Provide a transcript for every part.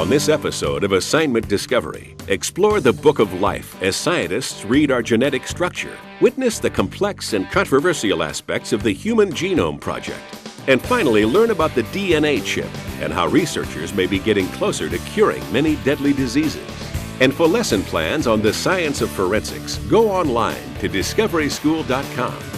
On this episode of Assignment Discovery, explore the Book of Life as scientists read our genetic structure, witness the complex and controversial aspects of the Human Genome Project, and finally learn about the DNA chip and how researchers may be getting closer to curing many deadly diseases. And for lesson plans on the science of forensics, go online to discoveryschool.com.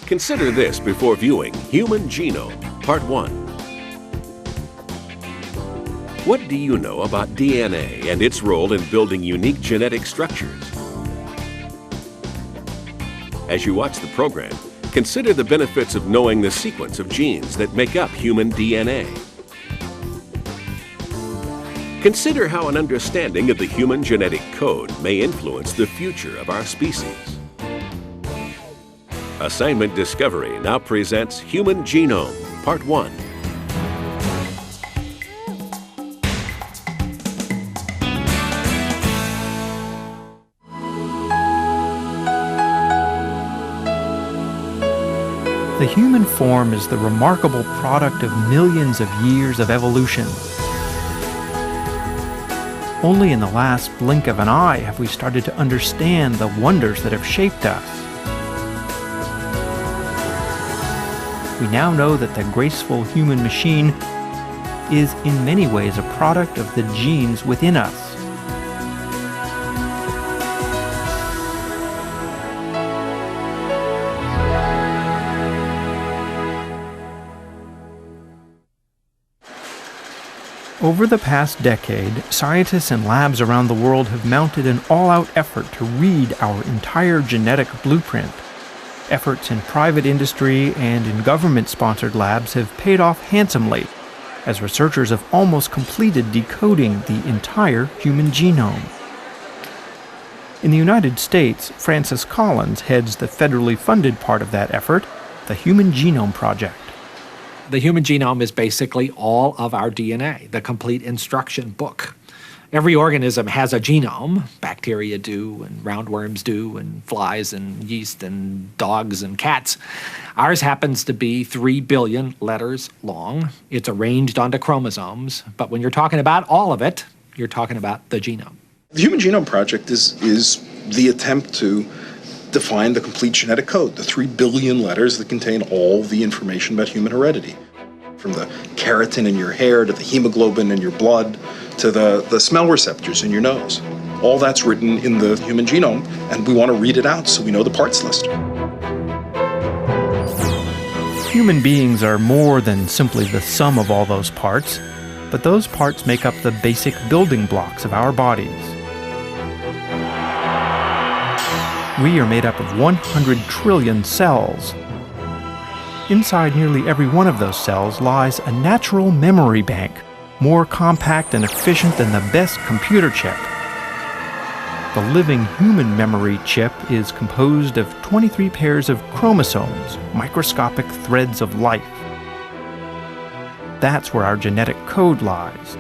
Consider this before viewing Human Genome, Part 1. What do you know about DNA and its role in building unique genetic structures? As you watch the program, consider the benefits of knowing the sequence of genes that make up human DNA. Consider how an understanding of the human genetic code may influence the future of our species. Assignment Discovery now presents Human Genome, Part 1. The human form is the remarkable product of millions of years of evolution. Only in the last blink of an eye have we started to understand the wonders that have shaped us. We now know that the graceful human machine is in many ways a product of the genes within us. Over the past decade, scientists and labs around the world have mounted an all-out effort to read our entire genetic blueprint. Efforts in private industry and in government-sponsored labs have paid off handsomely, as researchers have almost completed decoding the entire human genome. In the United States, Francis Collins heads the federally funded part of that effort, the Human Genome Project. The human genome is basically all of our DNA, the complete instruction book. Every organism has a genome. Bacteria do, and roundworms do, and flies and yeast and dogs and cats. Ours happens to be 3 billion letters long. It's arranged onto chromosomes, but when you're talking about all of it, you're talking about the genome. The Human Genome Project is the attempt to define the complete genetic code, the 3 billion letters that contain all the information about human heredity. From the keratin in your hair, to the hemoglobin in your blood, to the smell receptors in your nose. All that's written in the human genome, and we want to read it out so we know the parts list. Human beings are more than simply the sum of all those parts, but those parts make up the basic building blocks of our bodies. We are made up of 100 trillion cells. Inside nearly every one of those cells lies a natural memory bank, more compact and efficient than the best computer chip. The living human memory chip is composed of 23 pairs of chromosomes, microscopic threads of life. That's where our genetic code lies.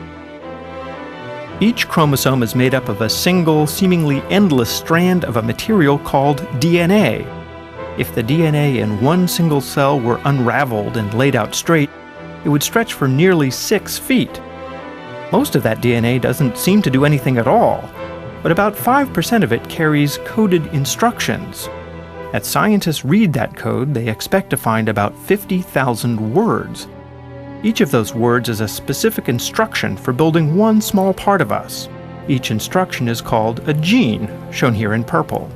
Each chromosome is made up of a single, seemingly endless strand of a material called DNA. If the DNA in one single cell were unraveled and laid out straight, it would stretch for nearly 6 feet. Most of that DNA doesn't seem to do anything at all, but about 5% of it carries coded instructions. As scientists read that code, they expect to find about 50,000 words. Each of those words is a specific instruction for building one small part of us. Each instruction is called a gene, shown here in purple.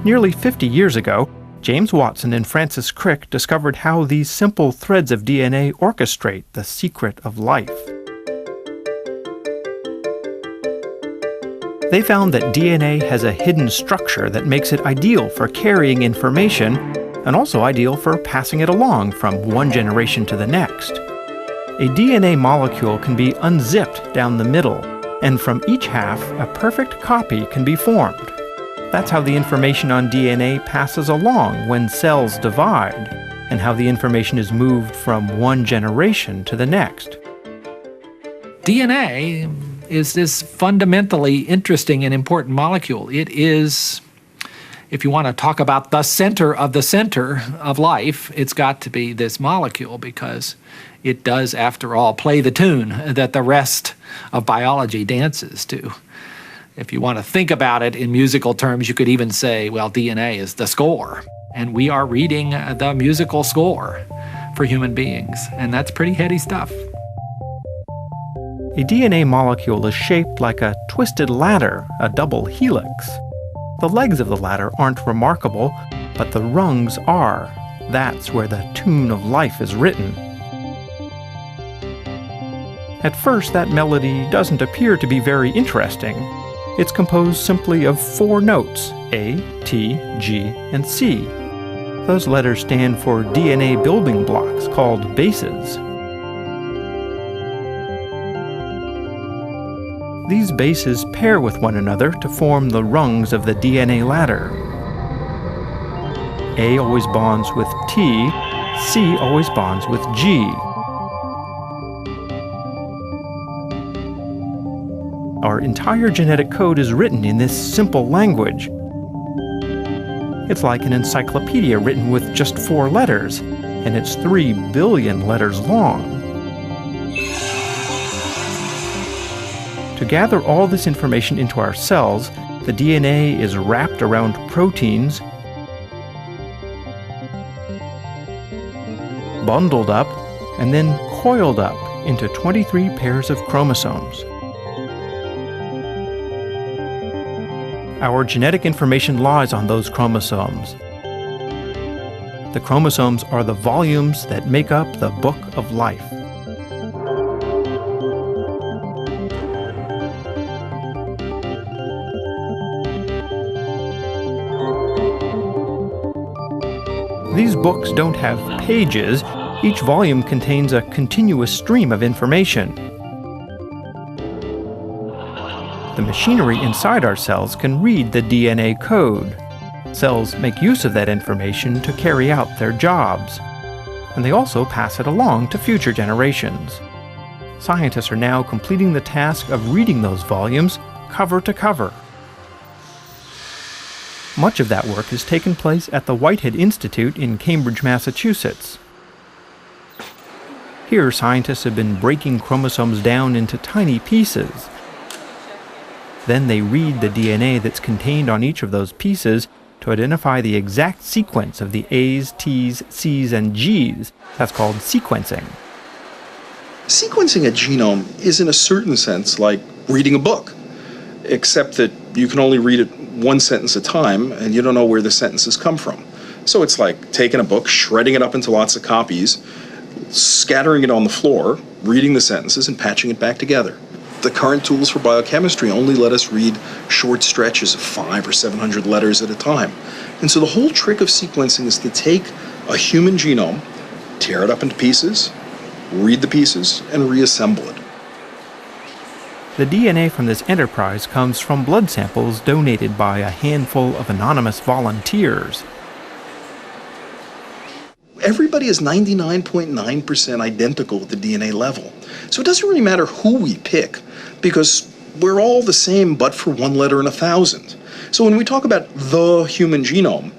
Nearly 50 years ago, James Watson and Francis Crick discovered how these simple threads of DNA orchestrate the secret of life. They found that DNA has a hidden structure that makes it ideal for carrying information and also ideal for passing it along from one generation to the next. A DNA molecule can be unzipped down the middle, and from each half, a perfect copy can be formed. That's how the information on DNA passes along when cells divide, and how the information is moved from one generation to the next. DNA is this fundamentally interesting and important molecule. It is if you want to talk about the center of life, it's got to be this molecule, because it does, after all, play the tune that the rest of biology dances to. If you want to think about it in musical terms, you could even say, well, DNA is the score, and we are reading the musical score for human beings, and that's pretty heady stuff. A DNA molecule is shaped like a twisted ladder, a double helix. The legs of the ladder aren't remarkable, but the rungs are. That's where the tune of life is written. At first, that melody doesn't appear to be very interesting. It's composed simply of 4 notes, A, T, G, and C. Those letters stand for DNA building blocks called bases. These bases pair with one another to form the rungs of the DNA ladder. A always bonds with T, C always bonds with G. Our entire genetic code is written in this simple language. It's like an encyclopedia written with just 4 letters, and it's 3 billion letters long. To gather all this information into our cells, the DNA is wrapped around proteins, bundled up, and then coiled up into 23 pairs of chromosomes. Our genetic information lies on those chromosomes. The chromosomes are the volumes that make up the book of life. These books don't have pages. Each volume contains a continuous stream of information. The machinery inside our cells can read the DNA code. Cells make use of that information to carry out their jobs, and they also pass it along to future generations. Scientists are now completing the task of reading those volumes cover to cover. Much of that work has taken place at the Whitehead Institute in Cambridge, Massachusetts. Here, scientists have been breaking chromosomes down into tiny pieces. Then they read the DNA that's contained on each of those pieces to identify the exact sequence of the A's, T's, C's, and G's. That's called sequencing. Sequencing a genome is, in a certain sense, like reading a book, except that you can only read it one sentence at a time, and you don't know where the sentences come from. So it's like taking a book, shredding it up into lots of copies, scattering it on the floor, reading the sentences, and patching it back together. The current tools for biochemistry only let us read short stretches of 500 or 700 letters at a time. And so the whole trick of sequencing is to take a human genome, tear it up into pieces, read the pieces, and reassemble it. The DNA from this enterprise comes from blood samples donated by a handful of anonymous volunteers. Everybody is 99.9% identical at the DNA level. So it doesn't really matter who we pick, because we're all the same but for one letter in 1,000. So when we talk about the human genome,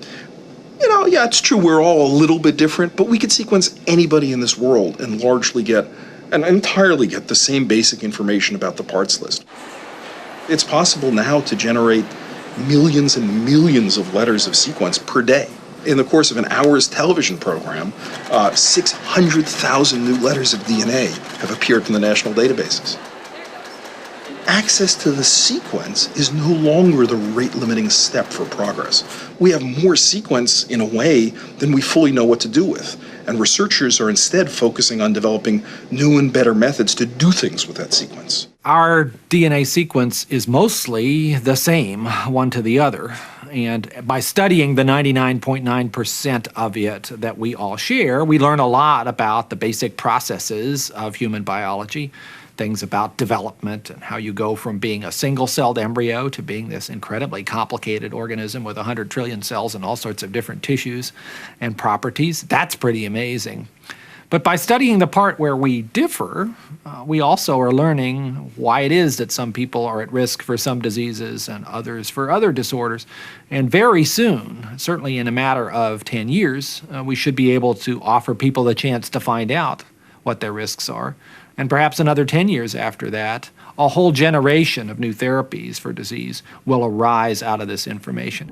yeah, it's true we're all a little bit different, but we could sequence anybody in this world and largely entirely get the same basic information about the parts list. It's possible now to generate millions and millions of letters of sequence per day. In the course of an hour's television program, 600,000 new letters of DNA have appeared from the national databases. Access to the sequence is no longer the rate-limiting step for progress. We have more sequence in a way than we fully know what to do with, and researchers are instead focusing on developing new and better methods to do things with that sequence. Our DNA sequence is mostly the same, one to the other. And by studying the 99.9% of it that we all share, we learn a lot about the basic processes of human biology, things about development and how you go from being a single-celled embryo to being this incredibly complicated organism with 100 trillion cells and all sorts of different tissues and properties. That's pretty amazing. But by studying the part where we differ, we also are learning why it is that some people are at risk for some diseases and others for other disorders. And very soon, certainly in a matter of 10 years, we should be able to offer people the chance to find out what their risks are. And perhaps another 10 years after that, a whole generation of new therapies for disease will arise out of this information.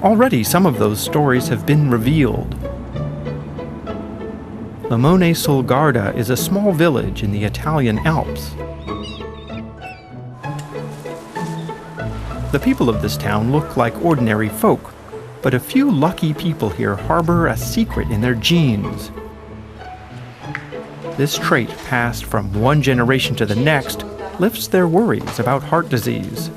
Already some of those stories have been revealed. Limone sul Garda is a small village in the Italian Alps. The people of this town look like ordinary folk, but a few lucky people here harbor a secret in their genes. This trait, passed from one generation to the next, lifts their worries about heart disease.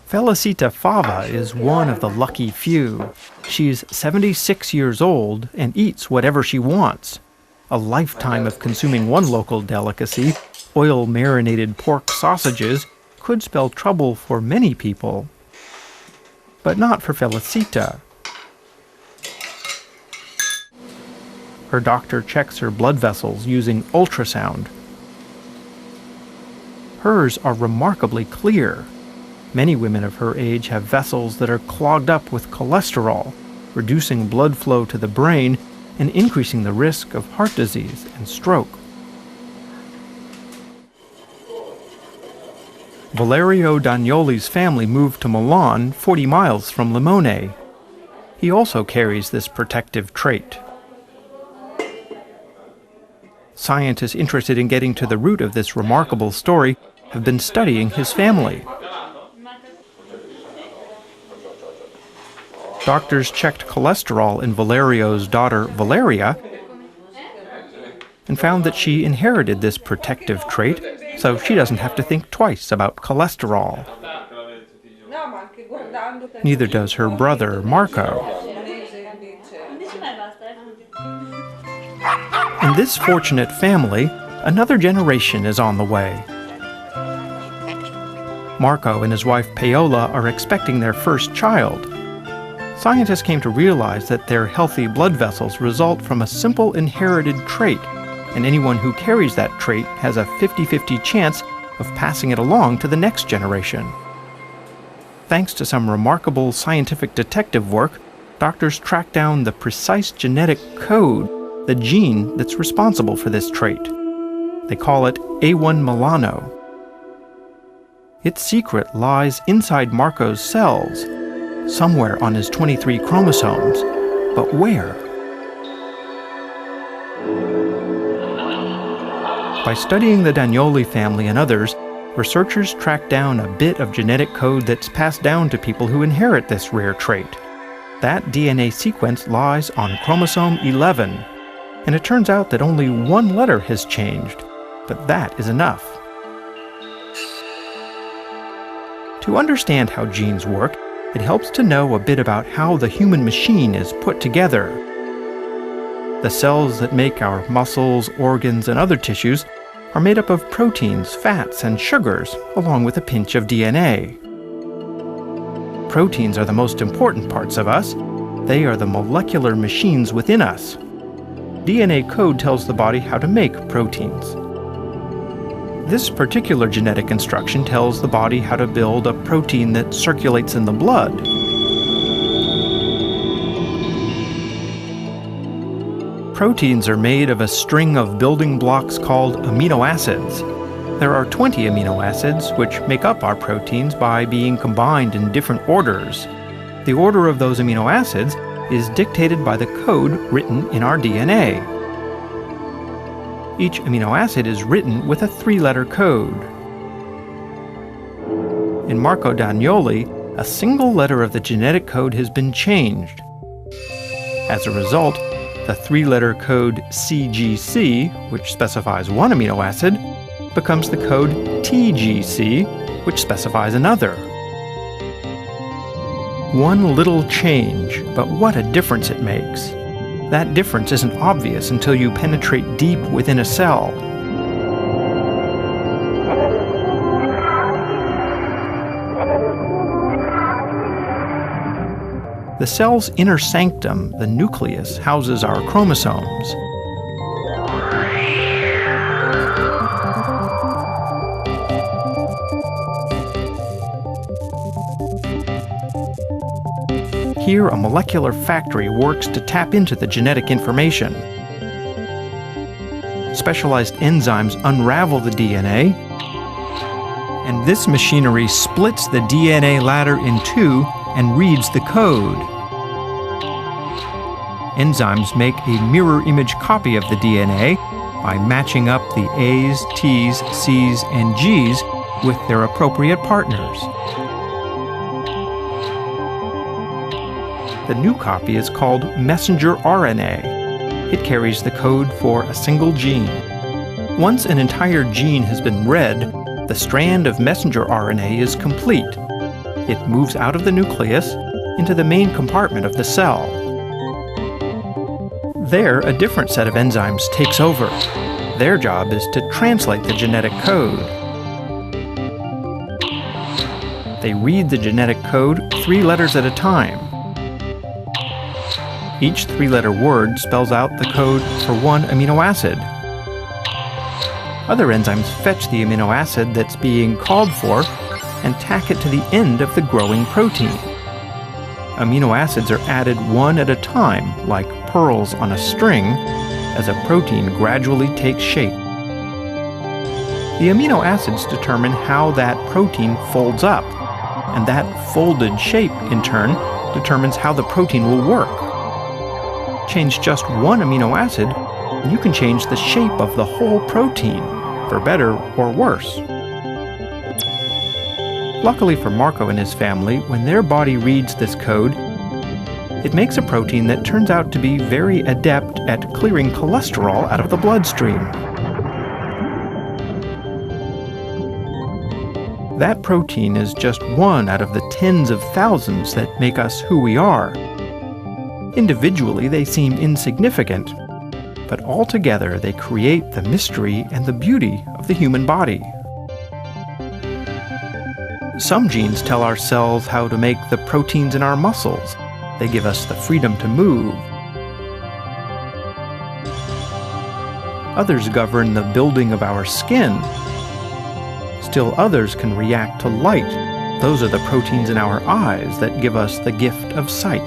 Felicita Fava is one of the lucky few. She's 76 years old and eats whatever she wants. A lifetime of consuming one local delicacy, oil-marinated pork sausages, could spell trouble for many people. But not for Felicita. Her doctor checks her blood vessels using ultrasound. Hers are remarkably clear. Many women of her age have vessels that are clogged up with cholesterol, reducing blood flow to the brain and increasing the risk of heart disease and stroke. Valerio Dagnoli's family moved to Milan, 40 miles from Limone. He also carries this protective trait. Scientists interested in getting to the root of this remarkable story have been studying his family. Doctors checked cholesterol in Valerio's daughter Valeria and found that she inherited this protective trait, so she doesn't have to think twice about cholesterol. Neither does her brother Marco. In this fortunate family, another generation is on the way. Marco and his wife Paola are expecting their first child. Scientists came to realize that their healthy blood vessels result from a simple inherited trait, and anyone who carries that trait has a 50-50 chance of passing it along to the next generation. Thanks to some remarkable scientific detective work, doctors tracked down the precise genetic code, the gene that's responsible for this trait. They call it A1 Milano. Its secret lies inside Marco's cells, somewhere on his 23 chromosomes. But where? By studying the Dagnoli family and others, researchers tracked down a bit of genetic code that's passed down to people who inherit this rare trait. That DNA sequence lies on chromosome 11, and it turns out that only one letter has changed, but that is enough. To understand how genes work, it helps to know a bit about how the human machine is put together. The cells that make our muscles, organs, and other tissues are made up of proteins, fats, and sugars, along with a pinch of DNA. Proteins are the most important parts of us. They are the molecular machines within us. DNA code tells the body how to make proteins. This particular genetic instruction tells the body how to build a protein that circulates in the blood. Proteins are made of a string of building blocks called amino acids. There are 20 amino acids, which make up our proteins by being combined in different orders. The order of those amino acids is dictated by the code written in our DNA. Each amino acid is written with a 3-letter code. In Marco Dagnoli, a single letter of the genetic code has been changed. As a result, the 3-letter code CGC, which specifies one amino acid, becomes the code TGC, which specifies another. One little change, but what a difference it makes. That difference isn't obvious until you penetrate deep within a cell. The cell's inner sanctum, the nucleus, houses our chromosomes. Here, a molecular factory works to tap into the genetic information. Specialized enzymes unravel the DNA, and this machinery splits the DNA ladder in two and reads the code. Enzymes make a mirror image copy of the DNA by matching up the A's, T's, C's, and G's with their appropriate partners. The new copy is called messenger RNA. It carries the code for a single gene. Once an entire gene has been read, the strand of messenger RNA is complete. It moves out of the nucleus into the main compartment of the cell. There, a different set of enzymes takes over. Their job is to translate the genetic code. They read the genetic code 3 letters at a time. Each 3-letter word spells out the code for one amino acid. Other enzymes fetch the amino acid that's being called for and tack it to the end of the growing protein. Amino acids are added one at a time, like pearls on a string, as a protein gradually takes shape. The amino acids determine how that protein folds up, and that folded shape, in turn, determines how the protein will work. Change just one amino acid, and you can change the shape of the whole protein, for better or worse. Luckily for Marco and his family, when their body reads this code, it makes a protein that turns out to be very adept at clearing cholesterol out of the bloodstream. That protein is just one out of the tens of thousands that make us who we are. Individually, they seem insignificant, but altogether they create the mystery and the beauty of the human body. Some genes tell our cells how to make the proteins in our muscles. They give us the freedom to move. Others govern the building of our skin. Still others can react to light. Those are the proteins in our eyes that give us the gift of sight.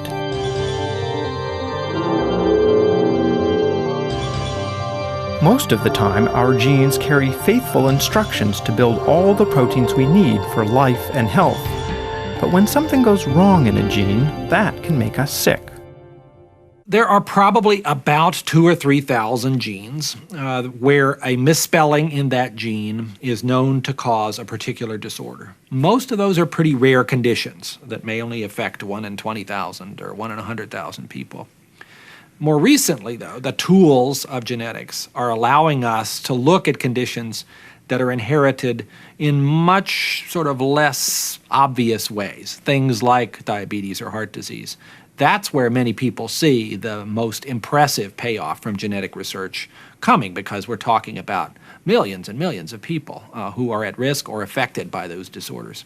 Most of the time, our genes carry faithful instructions to build all the proteins we need for life and health. But when something goes wrong in a gene, that can make us sick. There are probably about 2,000 or 3,000 genes where a misspelling in that gene is known to cause a particular disorder. Most of those are pretty rare conditions that may only affect 1 in 20,000 or 1 in 100,000 people. More recently, though, the tools of genetics are allowing us to look at conditions that are inherited in much sort of less obvious ways, things like diabetes or heart disease. That's where many people see the most impressive payoff from genetic research coming, because we're talking about millions and millions of people who are at risk or affected by those disorders.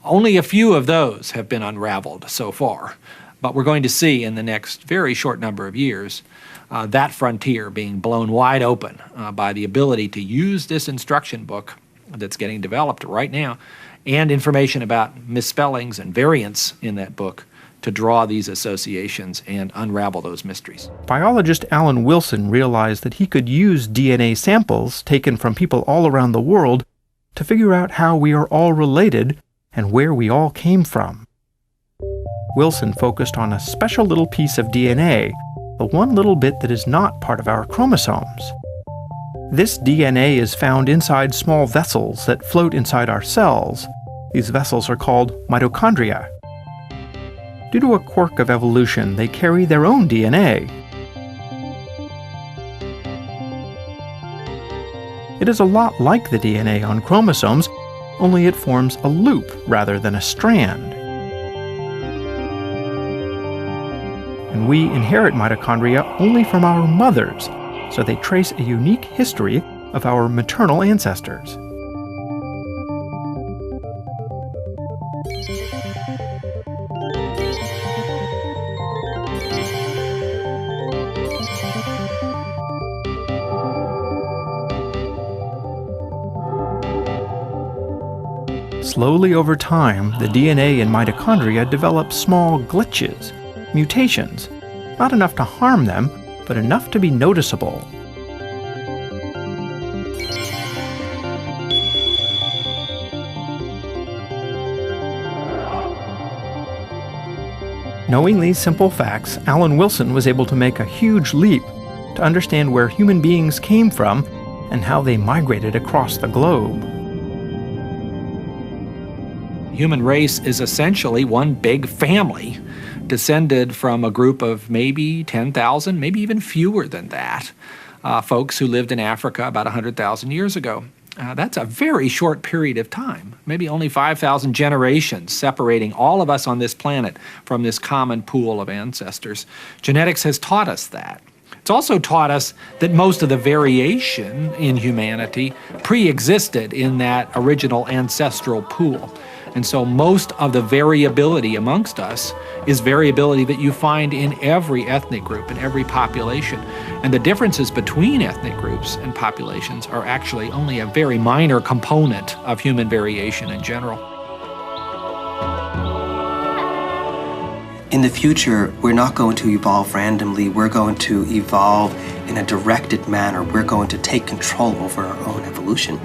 Only a few of those have been unraveled so far. But we're going to see in the next very short number of years that frontier being blown wide open by the ability to use this instruction book that's getting developed right now and information about misspellings and variants in that book to draw these associations and unravel those mysteries. Biologist Alan Wilson realized that he could use DNA samples taken from people all around the world to figure out how we are all related and where we all came from. Wilson focused on a special little piece of DNA, the one little bit that is not part of our chromosomes. This DNA is found inside small vessels that float inside our cells. These vessels are called mitochondria. Due to a quirk of evolution, they carry their own DNA. It is a lot like the DNA on chromosomes, only it forms a loop rather than a strand. And we inherit mitochondria only from our mothers, so they trace a unique history of our maternal ancestors. Slowly over time, the DNA in mitochondria develop small glitches, mutations, not enough to harm them, but enough to be noticeable. Knowing these simple facts, Alan Wilson was able to make a huge leap to understand where human beings came from and how they migrated across the globe. Human race is essentially one big family, descended from a group of maybe 10,000, maybe even fewer than that, folks who lived in Africa about 100,000 years ago. That's a very short period of time, maybe only 5,000 generations separating all of us on this planet from this common pool of ancestors. Genetics has taught us that. It's also taught us that most of the variation in humanity pre-existed in that original ancestral pool. And so most of the variability amongst us is variability that you find in every ethnic group, in every population. And the differences between ethnic groups and populations are actually only a very minor component of human variation in general. In the future, we're not going to evolve randomly. We're going to evolve in a directed manner. We're going to take control over our own evolution.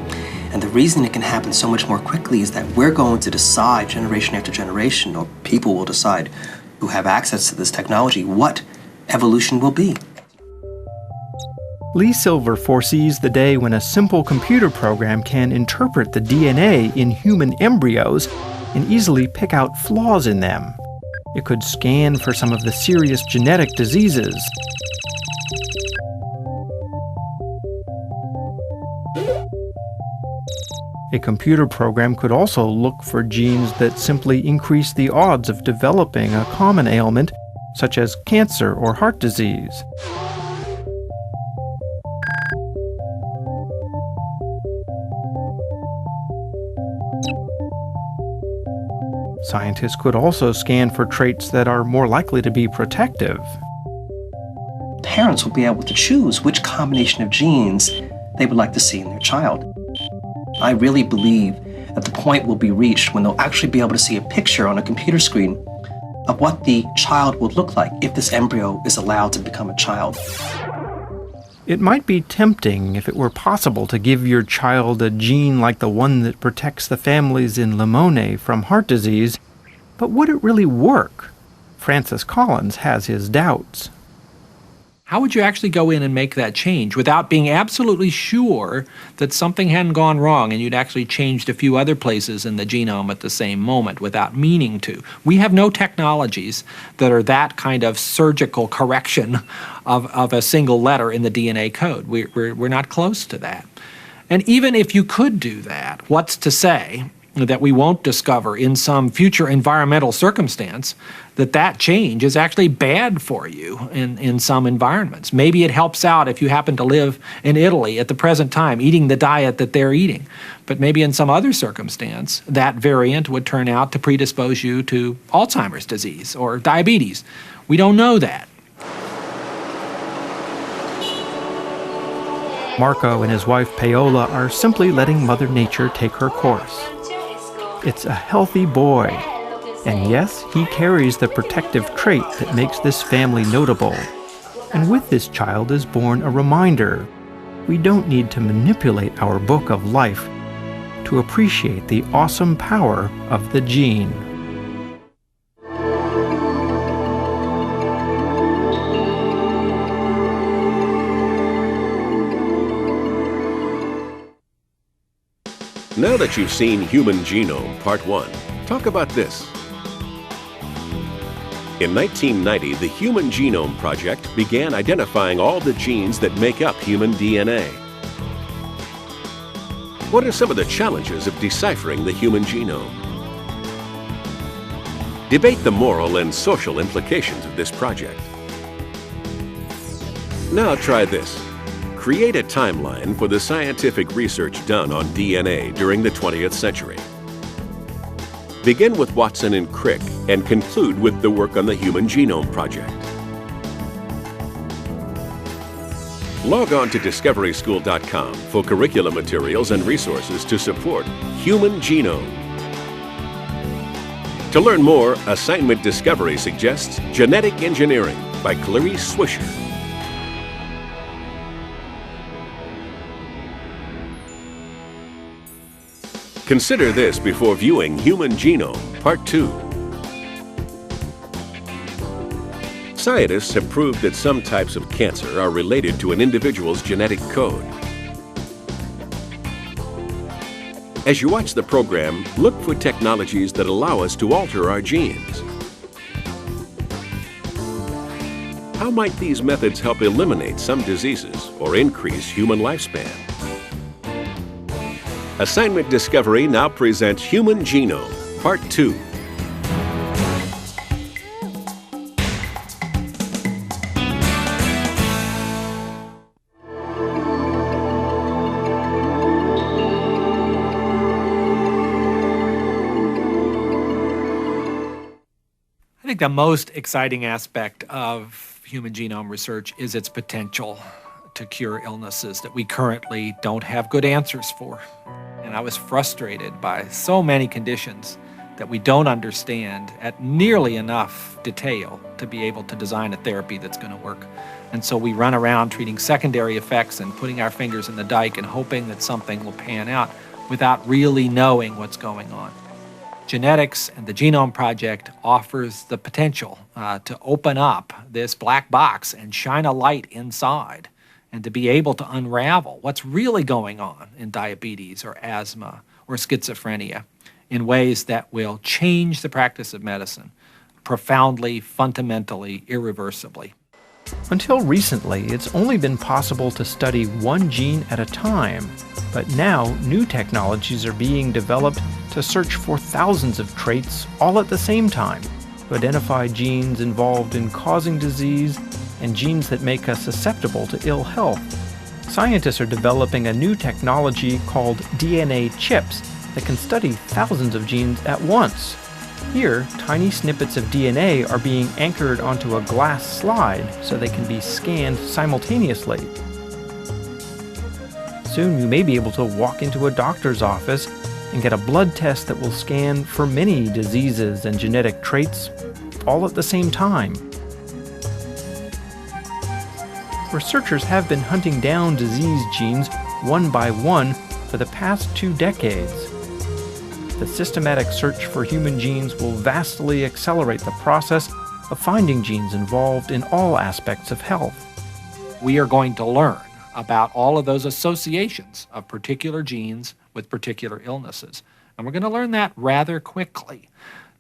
And the reason it can happen so much more quickly is that we're going to decide generation after generation, or people will decide who have access to this technology, what evolution will be. Lee Silver foresees the day when a simple computer program can interpret the DNA in human embryos and easily pick out flaws in them. It could scan for some of the serious genetic diseases. A computer program could also look for genes that simply increase the odds of developing a common ailment, such as cancer or heart disease. Scientists could also scan for traits that are more likely to be protective. Parents will be able to choose which combination of genes they would like to see in their child. I really believe that the point will be reached when they'll actually be able to see a picture on a computer screen of what the child would look like if this embryo is allowed to become a child. It might be tempting if it were possible to give your child a gene like the one that protects the families in Limone from heart disease, but would it really work? Francis Collins has his doubts. How would you actually go in and make that change without being absolutely sure that something hadn't gone wrong and you'd actually changed a few other places in the genome at the same moment without meaning to? We have no technologies that are that kind of surgical correction of a single letter in the DNA code. We're not close to that. And even if you could do that, what's to say that we won't discover in some future environmental circumstance that change is actually bad for you in some environments. Maybe it helps out if you happen to live in Italy at the present time, eating the diet that they're eating. But maybe in some other circumstance, that variant would turn out to predispose you to Alzheimer's disease or diabetes. We don't know that. Marco and his wife Paola are simply letting Mother Nature take her course. It's a healthy boy. And yes, he carries the protective trait that makes this family notable. And with this child is born a reminder. We don't need to manipulate our book of life to appreciate the awesome power of the gene. Now that you've seen Human Genome Part 1, talk about this. In 1990, the Human Genome Project began identifying all the genes that make up human DNA. What are some of the challenges of deciphering the human genome? Debate the moral and social implications of this project. Now try this. Create a timeline for the scientific research done on DNA during the 20th century. Begin with Watson and Crick and conclude with the work on the Human Genome Project. Log on to discoveryschool.com for curriculum materials and resources to support Human Genome. To learn more, Assignment Discovery suggests Genetic Engineering by Clarice Swisher. Consider this before viewing Human Genome, Part 2. Scientists have proved that some types of cancer are related to an individual's genetic code. As you watch the program, look for technologies that allow us to alter our genes. How might these methods help eliminate some diseases or increase human lifespan? Assignment Discovery now presents Human Genome, Part 2. I think the most exciting aspect of human genome research is its potential to cure illnesses that we currently don't have good answers for. And I was frustrated by so many conditions that we don't understand at nearly enough detail to be able to design a therapy that's going to work. And so we run around treating secondary effects and putting our fingers in the dike and hoping that something will pan out without really knowing what's going on. Genetics and the Genome Project offers the potential to open up this black box and shine a light inside, and to be able to unravel what's really going on in diabetes or asthma or schizophrenia in ways that will change the practice of medicine profoundly, fundamentally, irreversibly. Until recently, it's only been possible to study one gene at a time, but now new technologies are being developed to search for thousands of traits all at the same time, to identify genes involved in causing disease and genes that make us susceptible to ill health. Scientists are developing a new technology called DNA chips that can study thousands of genes at once. Here, tiny snippets of DNA are being anchored onto a glass slide so they can be scanned simultaneously. Soon you may be able to walk into a doctor's office and get a blood test that will scan for many diseases and genetic traits all at the same time. Researchers have been hunting down disease genes one by one for the past 2 decades. The systematic search for human genes will vastly accelerate the process of finding genes involved in all aspects of health. We are going to learn about all of those associations of particular genes with particular illnesses. And we're going to learn that rather quickly.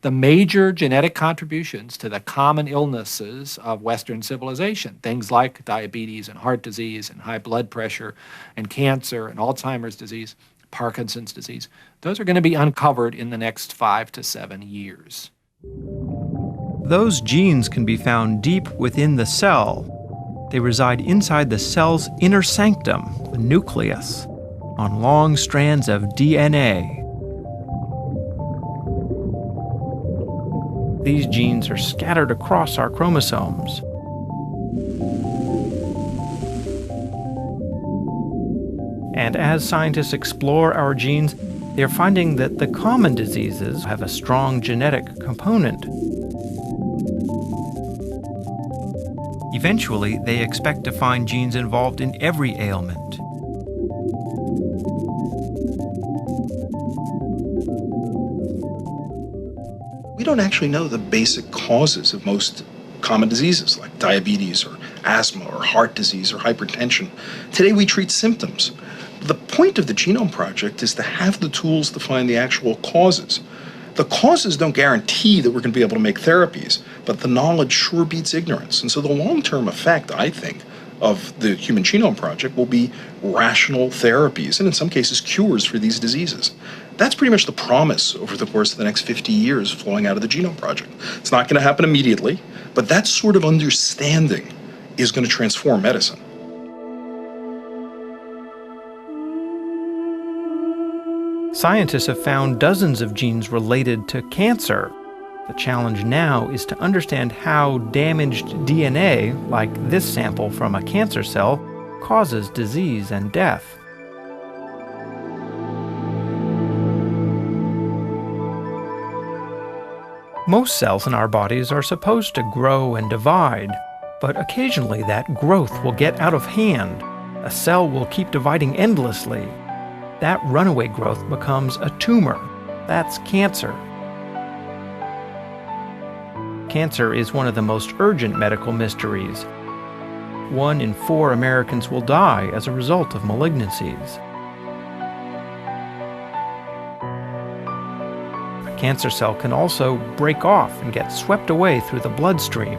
The major genetic contributions to the common illnesses of Western civilization, things like diabetes and heart disease and high blood pressure and cancer and Alzheimer's disease, Parkinson's disease, those are going to be uncovered in the next 5 to 7 years. Those genes can be found deep within the cell. They reside inside the cell's inner sanctum, the nucleus, on long strands of DNA. These genes are scattered across our chromosomes. And as scientists explore our genes, they're finding that the common diseases have a strong genetic component. Eventually, they expect to find genes involved in every ailment. We don't actually know the basic causes of most common diseases like diabetes or asthma or heart disease or hypertension. Today we treat symptoms. The point of the Genome Project is to have the tools to find the actual causes. The causes don't guarantee that we're going to be able to make therapies, but the knowledge sure beats ignorance. And so the long-term effect, I think, of the Human Genome Project will be rational therapies and in some cases cures for these diseases. That's pretty much the promise over the course of the next 50 years flowing out of the Genome Project. It's not going to happen immediately, but that sort of understanding is going to transform medicine. Scientists have found dozens of genes related to cancer. The challenge now is to understand how damaged DNA, like this sample from a cancer cell, causes disease and death. Most cells in our bodies are supposed to grow and divide, but occasionally that growth will get out of hand. A cell will keep dividing endlessly. That runaway growth becomes a tumor. That's cancer. Cancer is one of the most urgent medical mysteries. 1 in 4 Americans will die as a result of malignancies. A cancer cell can also break off and get swept away through the bloodstream.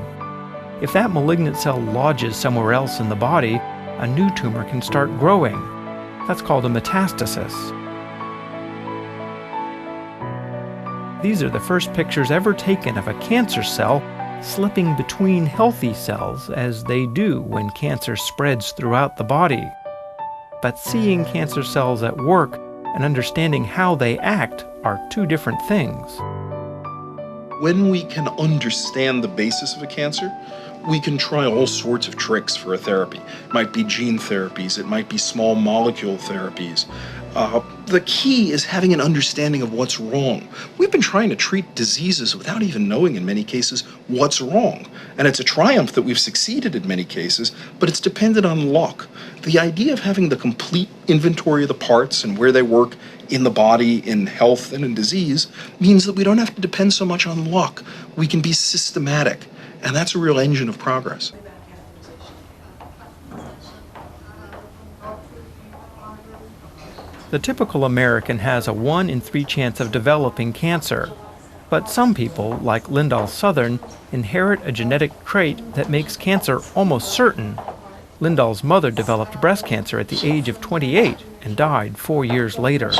If that malignant cell lodges somewhere else in the body, a new tumor can start growing. That's called a metastasis. These are the first pictures ever taken of a cancer cell slipping between healthy cells, as they do when cancer spreads throughout the body. But seeing cancer cells at work and understanding how they act are two different things. When we can understand the basis of a cancer, we can try all sorts of tricks for a therapy. It might be gene therapies, it might be small molecule therapies. The key is having an understanding of what's wrong. We've been trying to treat diseases without even knowing, in many cases, what's wrong. And it's a triumph that we've succeeded in many cases, but it's dependent on luck. The idea of having the complete inventory of the parts and where they work in the body, in health and in disease, means that we don't have to depend so much on luck. We can be systematic, and that's a real engine of progress. The typical American has a 1 in 3 chance of developing cancer. But some people, like Lindahl Southern, inherit a genetic trait that makes cancer almost certain. Lindahl's mother developed breast cancer at the age of 28 and died 4 years later.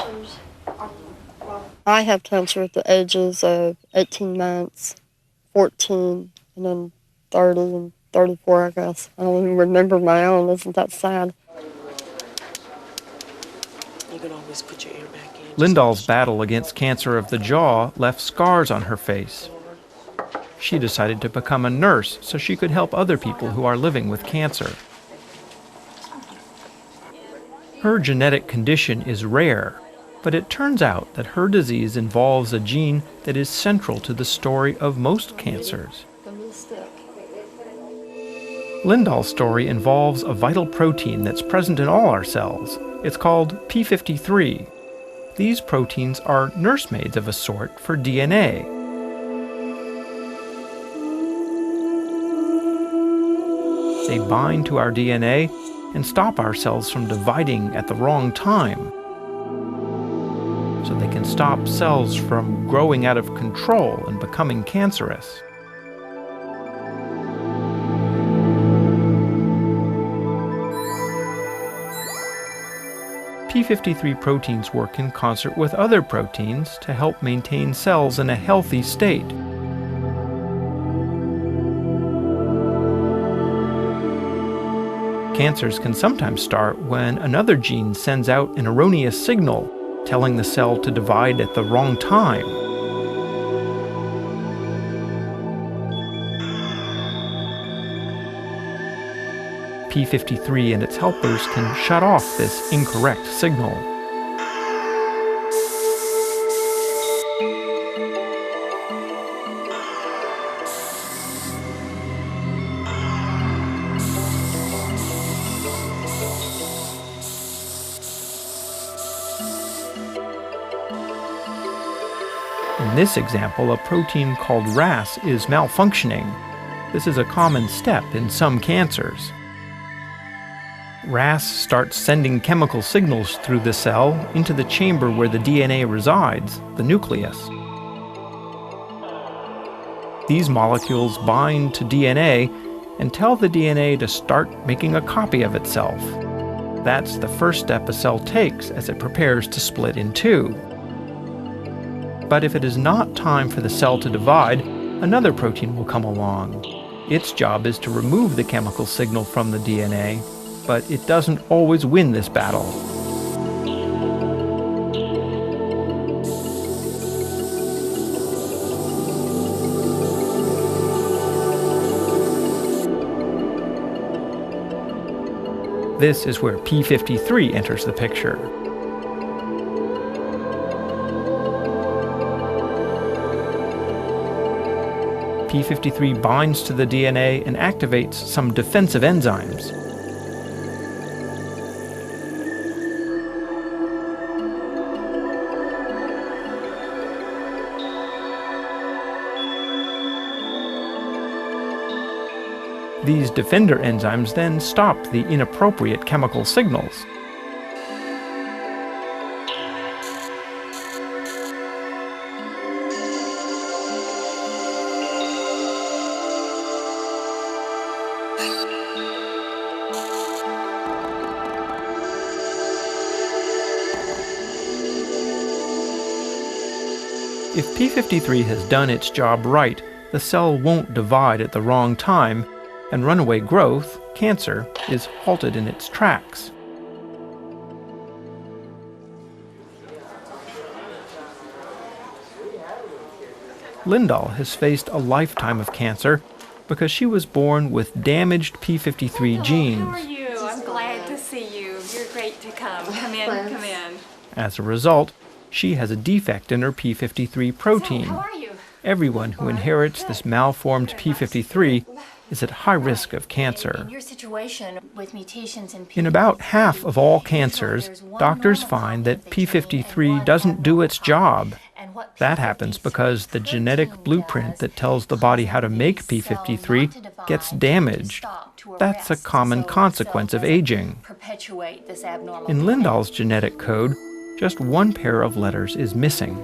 I had cancer at the ages of 18 months, 14, and then 30 and 34, I guess. I don't even remember my own. Isn't that sad? You can always put your ear back in. Lindahl's battle against cancer of the jaw left scars on her face. She decided to become a nurse so she could help other people who are living with cancer. Her genetic condition is rare, but it turns out that her disease involves a gene that is central to the story of most cancers. Lindahl's story involves a vital protein that's present in all our cells. It's called p53. These proteins are nursemaids of a sort for DNA. They bind to our DNA and stop our cells from dividing at the wrong time. So they can stop cells from growing out of control and becoming cancerous. P53 proteins work in concert with other proteins to help maintain cells in a healthy state. Cancers can sometimes start when another gene sends out an erroneous signal, telling the cell to divide at the wrong time. P53 and its helpers can shut off this incorrect signal. In this example, a protein called RAS is malfunctioning. This is a common step in some cancers. RAS starts sending chemical signals through the cell into the chamber where the DNA resides, the nucleus. These molecules bind to DNA and tell the DNA to start making a copy of itself. That's the first step a cell takes as it prepares to split in two. But if it is not time for the cell to divide, another protein will come along. Its job is to remove the chemical signal from the DNA, but it doesn't always win this battle. This is where P53 enters the picture. p53 binds to the DNA and activates some defensive enzymes. These defender enzymes then stop the inappropriate chemical signals. If p53 has done its job right, the cell won't divide at the wrong time, and runaway growth, cancer, is halted in its tracks. Lindahl has faced a lifetime of cancer because she was born with damaged p53 genes. How are you? I'm glad to see you. You're great to come. Come in, come in. As a result, she has a defect in her p53 protein. So, how are you? Everyone who inherits this malformed p53 is at high risk of cancer. In your situation with mutations in In about half of all cancers, doctors find that p53 doesn't do its job. That happens because the genetic blueprint that tells the body how to make p53 gets damaged. That's a common consequence of aging. In Lindahl's genetic code, just one pair of letters is missing.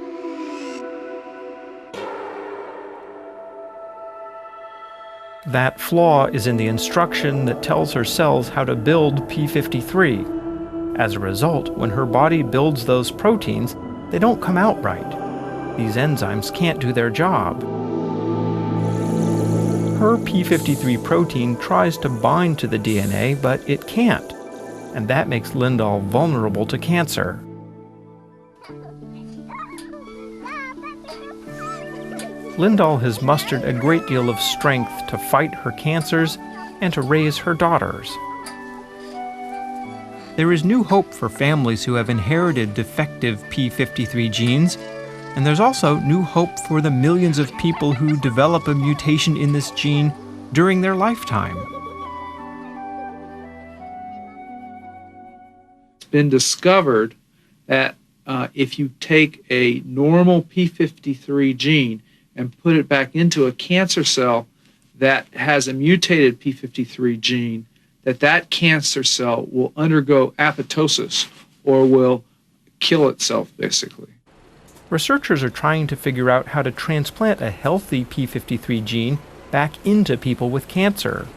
That flaw is in the instruction that tells her cells how to build p53. As a result, when her body builds those proteins, they don't come out right. These enzymes can't do their job. Her p53 protein tries to bind to the DNA, but it can't. And that makes Lindahl vulnerable to cancer. Lindahl has mustered a great deal of strength to fight her cancers and to raise her daughters. There is new hope for families who have inherited defective p53 genes, and there's also new hope for the millions of people who develop a mutation in this gene during their lifetime. It's been discovered that if you take a normal p53 gene and put it back into a cancer cell that has a mutated p53 gene, that cancer cell will undergo apoptosis or will kill itself, basically. Researchers are trying to figure out how to transplant a healthy p53 gene back into people with cancer.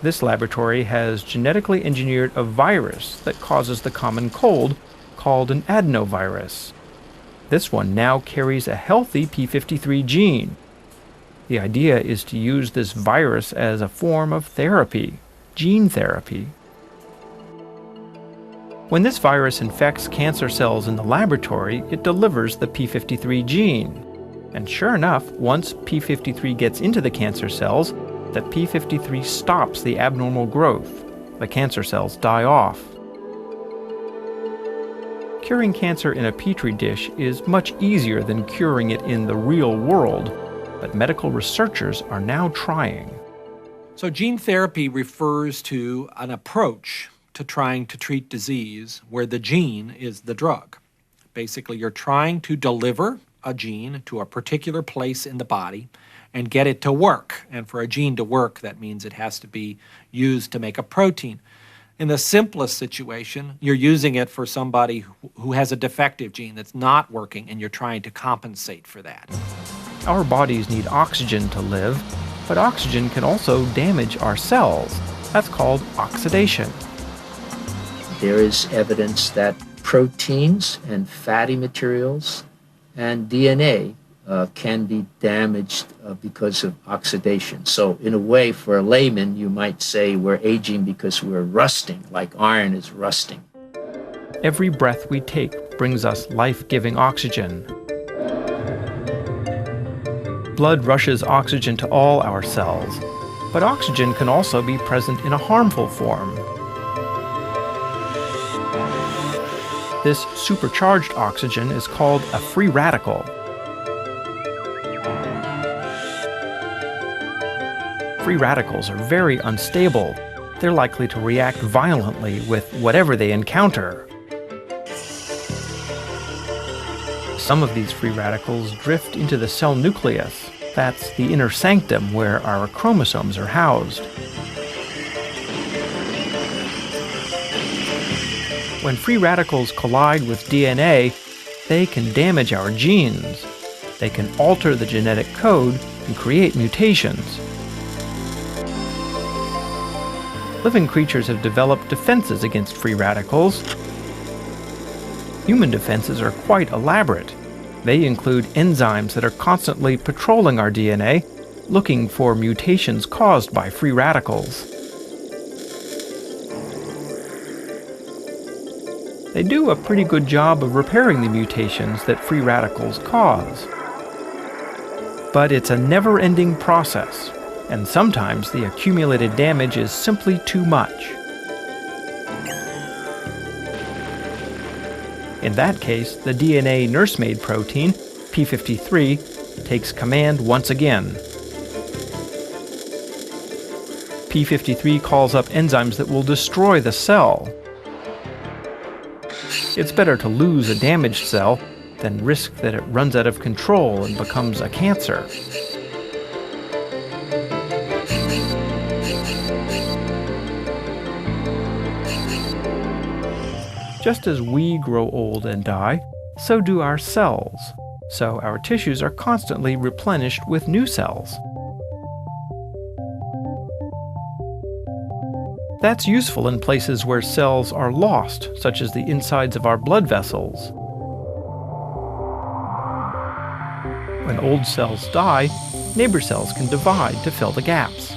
This laboratory has genetically engineered a virus that causes the common cold, called an adenovirus. This one now carries a healthy p53 gene. The idea is to use this virus as a form of therapy, gene therapy. When this virus infects cancer cells in the laboratory, it delivers the p53 gene. And sure enough, once p53 gets into the cancer cells, the p53 stops the abnormal growth. The cancer cells die off. Curing cancer in a petri dish is much easier than curing it in the real world, but medical researchers are now trying. So gene therapy refers to an approach to trying to treat disease where the gene is the drug. Basically, you're trying to deliver a gene to a particular place in the body and get it to work. And for a gene to work, that means it has to be used to make a protein. In the simplest situation, you're using it for somebody who has a defective gene that's not working, and you're trying to compensate for that. Our bodies need oxygen to live, but oxygen can also damage our cells. That's called oxidation. There is evidence that proteins and fatty materials and DNA can be damaged because of oxidation. So in a way, for a layman, you might say we're aging because we're rusting, like iron is rusting. Every breath we take brings us life-giving oxygen. Blood rushes oxygen to all our cells, but oxygen can also be present in a harmful form. This supercharged oxygen is called a free radical. free radicals are very unstable. They're likely to react violently with whatever they encounter. Some of these free radicals drift into the cell nucleus. That's the inner sanctum where our chromosomes are housed. When free radicals collide with DNA, they can damage our genes. They can alter the genetic code and create mutations. Living creatures have developed defenses against free radicals. Human defenses are quite elaborate. They include enzymes that are constantly patrolling our DNA, looking for mutations caused by free radicals. They do a pretty good job of repairing the mutations that free radicals cause. But it's a never-ending process, and sometimes the accumulated damage is simply too much. In that case, the DNA nursemaid protein, p53, takes command once again. p53 calls up enzymes that will destroy the cell. It's better to lose a damaged cell than risk that it runs out of control and becomes a cancer. Just as we grow old and die, so do our cells. So our tissues are constantly replenished with new cells. That's useful in places where cells are lost, such as the insides of our blood vessels. When old cells die, neighbor cells can divide to fill the gaps.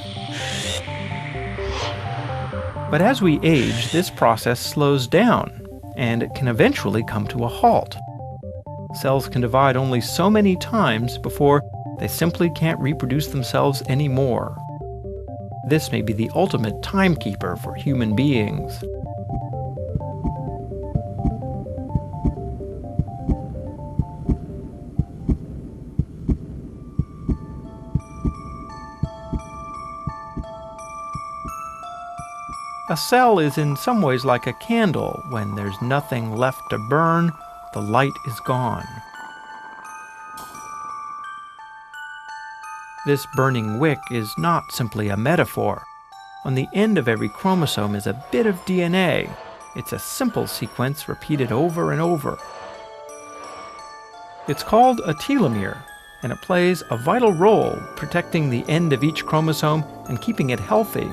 But as we age, this process slows down, and it can eventually come to a halt. Cells can divide only so many times before they simply can't reproduce themselves anymore. This may be the ultimate timekeeper for human beings. A cell is in some ways like a candle. When there's nothing left to burn, the light is gone. This burning wick is not simply a metaphor. On the end of every chromosome is a bit of DNA. It's a simple sequence repeated over and over. It's called a telomere, and it plays a vital role protecting the end of each chromosome and keeping it healthy.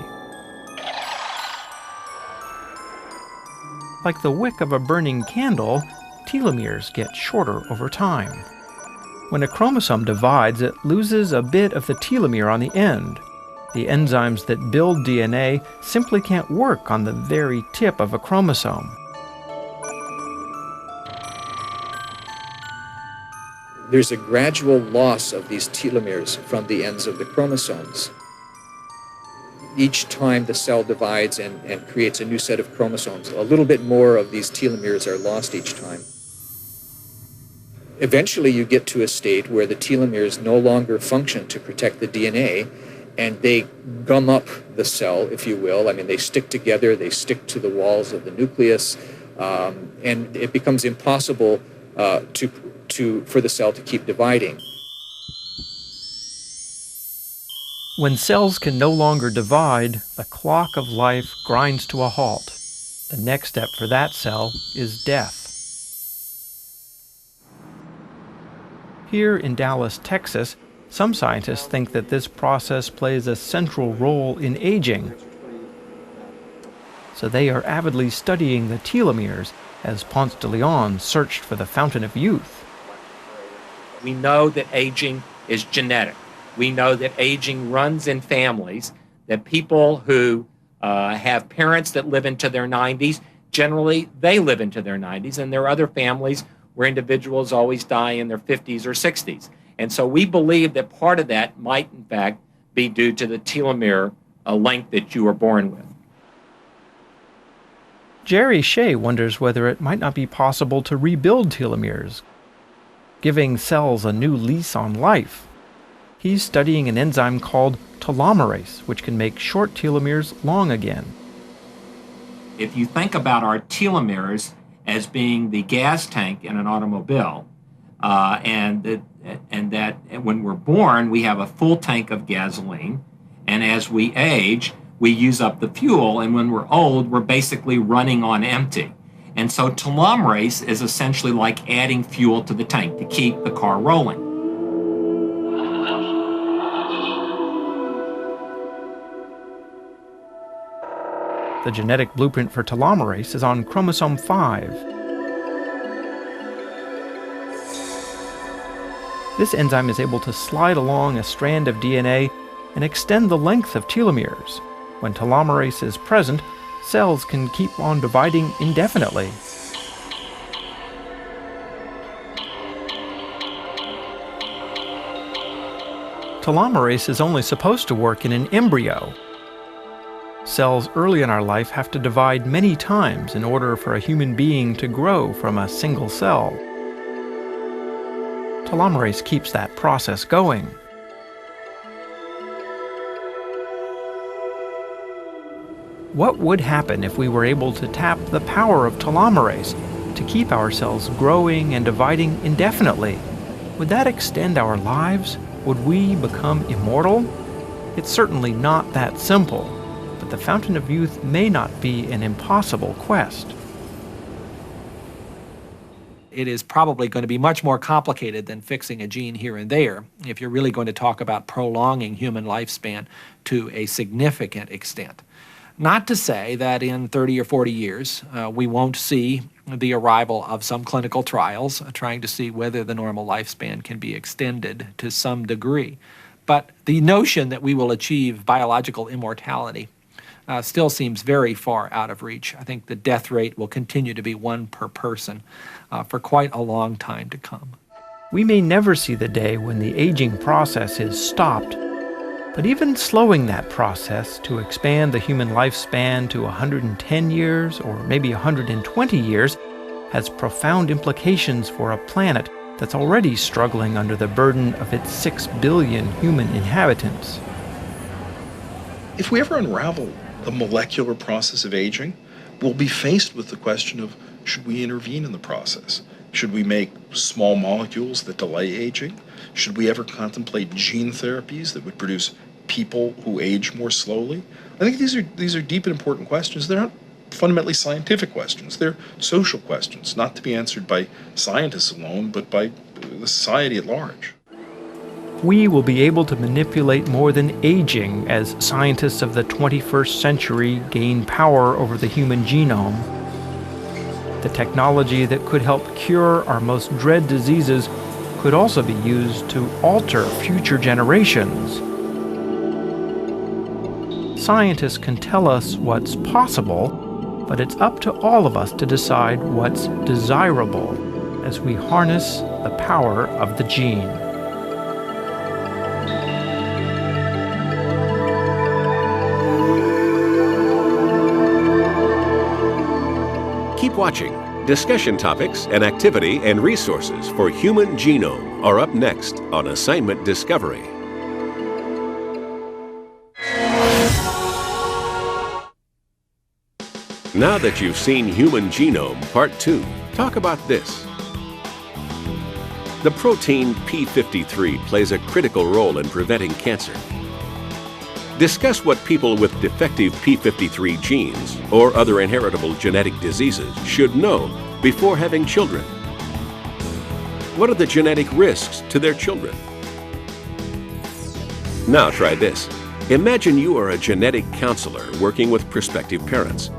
Like the wick of a burning candle, telomeres get shorter over time. When a chromosome divides, it loses a bit of the telomere on the end. The enzymes that build DNA simply can't work on the very tip of a chromosome. There's a gradual loss of these telomeres from the ends of the chromosomes. Each time the cell divides and creates a new set of chromosomes, a little bit more of these telomeres are lost each time. Eventually you get to a state where the telomeres no longer function to protect the DNA, and they gum up the cell, if you will. I mean, they stick together, they stick to the walls of the nucleus, and it becomes impossible for the cell to keep dividing. When cells can no longer divide, the clock of life grinds to a halt. The next step for that cell is death. Here in Dallas, Texas, some scientists think that this process plays a central role in aging. So they are avidly studying the telomeres as Ponce de Leon searched for the fountain of youth. We know that aging is genetic. We know that aging runs in families, that people who have parents that live into their 90s, generally they live into their 90s, and there are other families where individuals always die in their 50s or 60s. And so we believe that part of that might, in fact, be due to the telomere length that you were born with. Jerry Shea wonders whether it might not be possible to rebuild telomeres, giving cells a new lease on life. He's studying an enzyme called telomerase, which can make short telomeres long again. If you think about our telomeres as being the gas tank in an automobile, and that when we're born, we have a full tank of gasoline, and as we age, we use up the fuel, and when we're old, we're basically running on empty. And so telomerase is essentially like adding fuel to the tank to keep the car rolling. The genetic blueprint for telomerase is on chromosome 5. This enzyme is able to slide along a strand of DNA and extend the length of telomeres. When telomerase is present, cells can keep on dividing indefinitely. Telomerase is only supposed to work in an embryo. Cells early in our life have to divide many times in order for a human being to grow from a single cell. Telomerase keeps that process going. What would happen if we were able to tap the power of telomerase to keep our cells growing and dividing indefinitely? Would that extend our lives? Would we become immortal? It's certainly not that simple. The fountain of youth may not be an impossible quest. It is probably going to be much more complicated than fixing a gene here and there if you're really going to talk about prolonging human lifespan to a significant extent. Not to say that in 30 or 40 years we won't see the arrival of some clinical trials trying to see whether the normal lifespan can be extended to some degree. But the notion that we will achieve biological immortality still seems very far out of reach. I think the death rate will continue to be 1 per person for quite a long time to come. We may never see the day when the aging process is stopped, but even slowing that process to expand the human lifespan to 110 years or maybe 120 years has profound implications for a planet that's already struggling under the burden of its 6 billion human inhabitants. If we ever unravel the molecular process of aging, we'll be faced with the question of, should we intervene in the process? Should we make small molecules that delay aging? Should we ever contemplate gene therapies that would produce people who age more slowly? I think these are deep and important questions. They're not fundamentally scientific questions. They're social questions, not to be answered by scientists alone, but by the society at large. We will be able to manipulate more than aging as scientists of the 21st century gain power over the human genome. The technology that could help cure our most dread diseases could also be used to alter future generations. Scientists can tell us what's possible, but it's up to all of us to decide what's desirable as we harness the power of the gene. Keep watching. Discussion topics and activity and resources for Human Genome are up next on Assignment Discovery. Now that you've seen Human Genome Part 2, talk about this. The protein p53 plays a critical role in preventing cancer. Discuss what people with defective p53 genes or other inheritable genetic diseases should know before having children. What are the genetic risks to their children? Now try this. Imagine you are a genetic counselor working with prospective parents.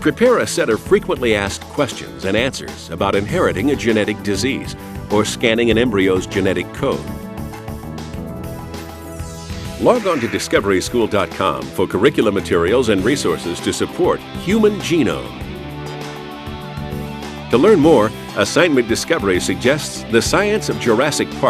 Prepare a set of frequently asked questions and answers about inheriting a genetic disease or scanning an embryo's genetic code. Log on to discoveryschool.com for curriculum materials and resources to support Human Genome. To learn more, Assignment Discovery suggests the science of Jurassic Park